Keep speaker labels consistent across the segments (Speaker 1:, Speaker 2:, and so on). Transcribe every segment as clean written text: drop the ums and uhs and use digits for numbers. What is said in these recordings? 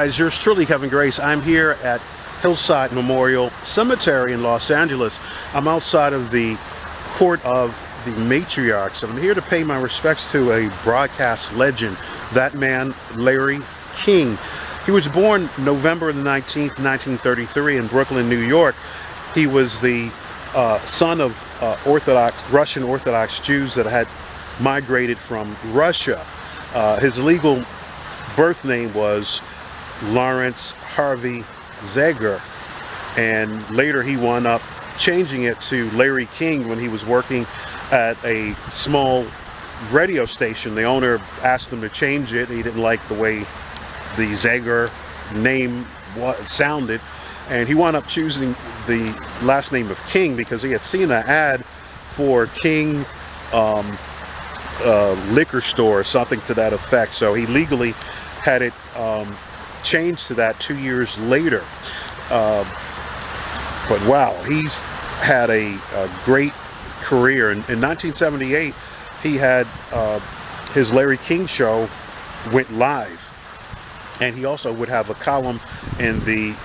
Speaker 1: guys, yours truly, Kevin Grace. I'm here at Hillside Memorial Cemetery in Los Angeles. I'm outside of the Court of the Matriarchs. I'm here to pay my respects to a broadcast legend, that man, Larry King. He was born November the 19th, 1933 in Brooklyn, New York. He was the son of Russian Orthodox Jews that had migrated from Russia. His legal birth name was Lawrence Harvey Zager, and later he wound up changing it to Larry King when he was working at a small radio station. The owner asked him to change it. He didn't like the way the Zager name sounded, and he wound up choosing the last name of King because he had seen an ad for King liquor store or something to that effect. So he legally had it changed to that 2 years later. But wow, he's had a great career. In 1978, he had his Larry King show went live, and he also would have a column in the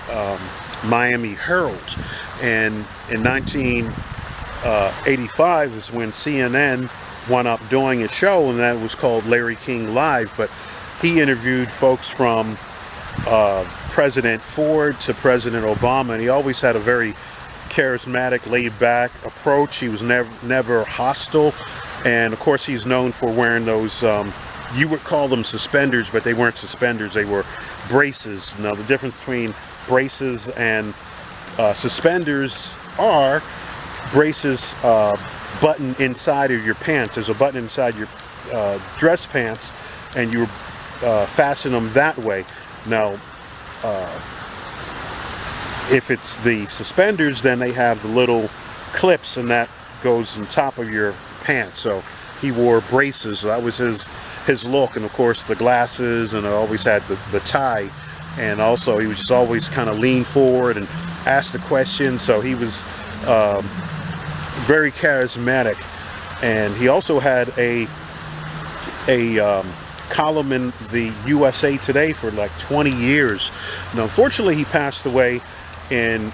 Speaker 1: Miami Herald. And in 1985 is when CNN wound up doing a show, and that was called Larry King Live. But he interviewed folks from President Ford to President Obama, and he always had a very charismatic, laid-back approach. He was never hostile, and of course he's known for wearing those you would call them suspenders, but they weren't suspenders, they were braces. Now the difference between braces and suspenders are braces button inside of your pants. There's a button inside your dress pants, and you fasten them that way. Now if it's the suspenders, then they have the little clips, and that goes on top of your pants. So he wore braces. So that was his look, and of course the glasses, and always had the tie, and also he was just always kind of lean forward and ask the question. So he was very charismatic, and he also had a column in the USA Today for like 20 years. Now, unfortunately, he passed away in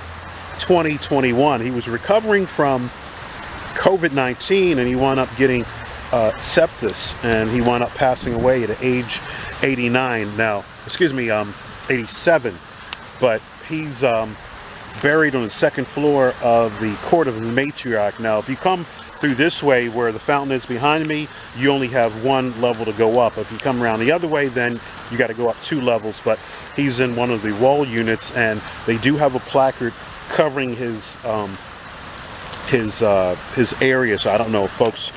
Speaker 1: 2021. He was recovering from COVID-19, and he wound up getting sepsis, and he wound up passing away at age 89 now. 87. But he's buried on the second floor of the Court of the Matriarch. Now, if you come through this way where the fountain is behind me, you only have one level to go up. If you come around the other way, then you got to go up 2 levels. But he's in one of the wall units, and they do have a placard covering his area. So I don't know if folks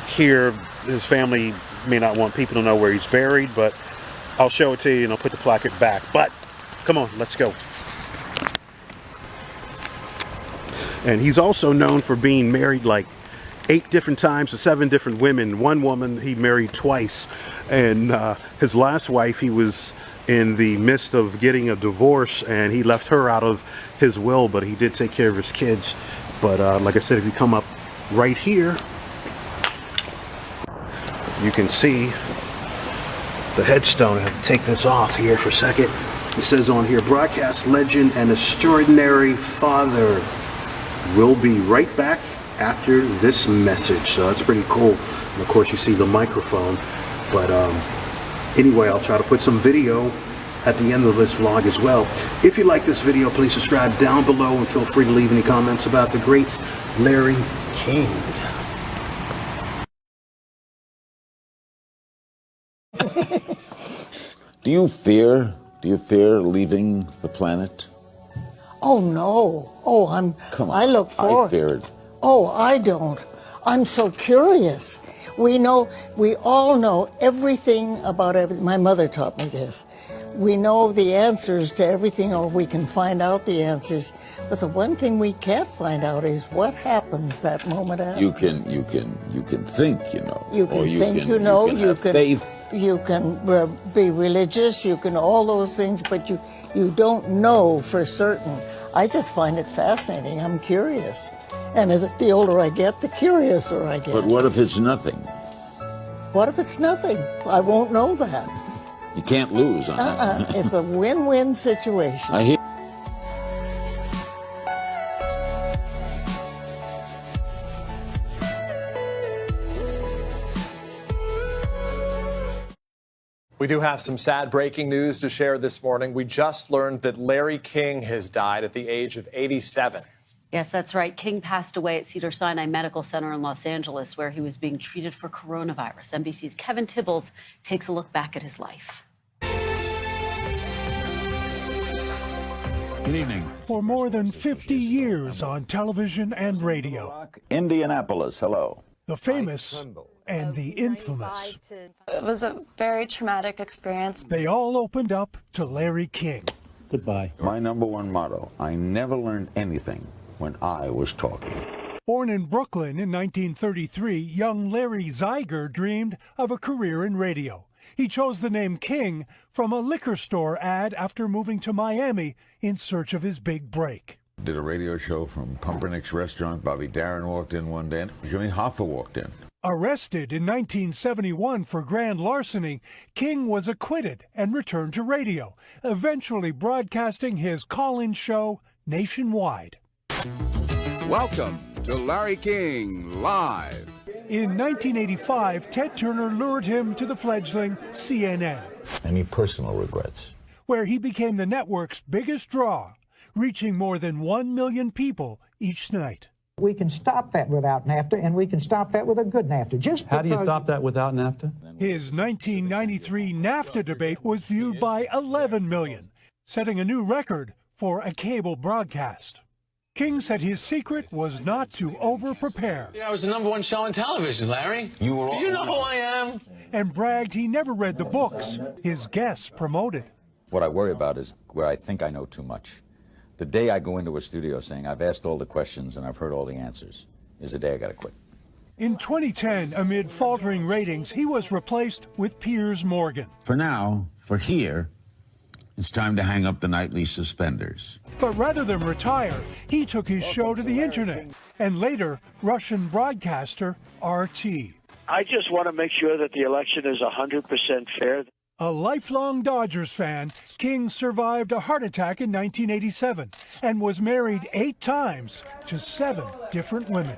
Speaker 1: here, his family may not want people to know where he's buried, but I'll show it to you and I'll put the placard back. But come on, let's go. And he's also known for being married like 8 different times to 7 different women. One woman he married twice, and his last wife, he was in the midst of getting a divorce, and he left her out of his will, but he did take care of his kids. But like I said, if you come up right here, you can see the headstone. I have to take this off here for a second. It says on here, broadcast legend and extraordinary father. We'll be right back after this message. So that's pretty cool. And of course you see the microphone. But anyway, I'll try to put some video at the end of this vlog as well. If you like this video, please subscribe down below, and feel free to leave any comments about the great Larry King.
Speaker 2: Do you fear leaving the planet?
Speaker 3: Oh no. Oh,
Speaker 2: Come on.
Speaker 3: I look forward.
Speaker 2: I fear it.
Speaker 3: Oh, I don't. I'm so curious. We all know everything about everything. My mother taught me this. We know the answers to everything, or we can find out the answers. But the one thing we can't find out is what happens that moment after.
Speaker 2: You can think, you know.
Speaker 3: You can think, you know. You
Speaker 2: have
Speaker 3: can
Speaker 2: faith.
Speaker 3: You can be religious. You can all those things, but you don't know for certain. I just find it fascinating. I'm curious. And the older I get, the curiouser I get.
Speaker 2: But what if it's nothing?
Speaker 3: What if it's nothing? I won't know that.
Speaker 2: You can't lose on that.
Speaker 3: It's a win-win situation.
Speaker 2: I hear.
Speaker 4: We do have some sad breaking news to share this morning. We just learned that Larry King has died at the age of 87.
Speaker 5: Yes, that's right. King passed away at Cedars-Sinai Medical Center in Los Angeles, where he was being treated for coronavirus. NBC's Kevin Tibbles takes a look back at his life.
Speaker 2: Good evening.
Speaker 6: For more than 50 years on television and radio,
Speaker 2: Indianapolis, hello.
Speaker 6: the famous and the infamous,
Speaker 7: It was a very traumatic experience.
Speaker 6: they all opened up to Larry King.
Speaker 2: Goodbye. My number one motto, I never learned anything when I was talking.
Speaker 6: Born in Brooklyn in 1933, young Larry Zeiger dreamed of a career in radio. He chose the name King from a liquor store ad after moving to Miami in search of his big break.
Speaker 2: Did a radio show from Pumpernicks Restaurant. Bobby Darin walked in one day. Jimmy Hoffa walked in.
Speaker 6: Arrested in 1971 for grand larceny, King was acquitted and returned to radio, eventually broadcasting his call-in show nationwide.
Speaker 8: Welcome to Larry King Live.
Speaker 6: In 1985, Ted Turner lured him to the fledgling CNN,
Speaker 2: Any personal regrets?
Speaker 6: where he became the network's biggest draw, reaching more than 1 million people each night.
Speaker 9: We can stop that without NAFTA, and we can stop that with a good NAFTA.
Speaker 10: How do you stop that without NAFTA?
Speaker 6: His 1993 NAFTA debate was viewed by 11 million, setting a new record for a cable broadcast. King said his secret was not to over-prepare.
Speaker 10: I was the #1 show on television, Larry.
Speaker 2: You were.
Speaker 10: Do you know who I am?
Speaker 6: And bragged he never read the books his guests promoted.
Speaker 11: What I worry about is where I think I know too much. The day I go into a studio saying I've asked all the questions and I've heard all the answers is the day I got to quit.
Speaker 6: In 2010, amid faltering ratings, he was replaced with Piers Morgan.
Speaker 2: For now, for here, it's time to hang up the nightly suspenders.
Speaker 6: But rather than retire, he took his show to the internet, and later, Russian broadcaster RT.
Speaker 12: I just want to make sure that the election is 100% fair.
Speaker 6: A lifelong Dodgers fan, King survived a heart attack in 1987 and was married 8 times to 7 different women.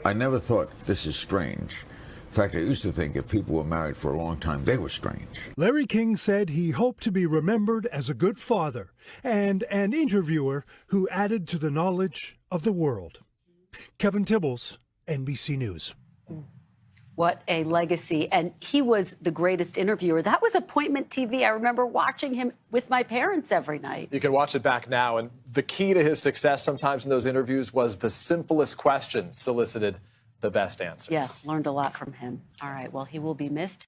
Speaker 2: I never thought this is strange. In fact, I used to think if people were married for a long time, they were strange.
Speaker 6: Larry King said he hoped to be remembered as a good father and an interviewer who added to the knowledge of the world. Kevin Tibbles, NBC News.
Speaker 5: What a legacy. And he was the greatest interviewer. That was appointment TV. I remember watching him with my parents every night.
Speaker 4: You can watch it back now. And the key to his success sometimes in those interviews was the simplest questions solicited the best answers.
Speaker 5: Yeah, learned a lot from him. All right, well, he will be missed.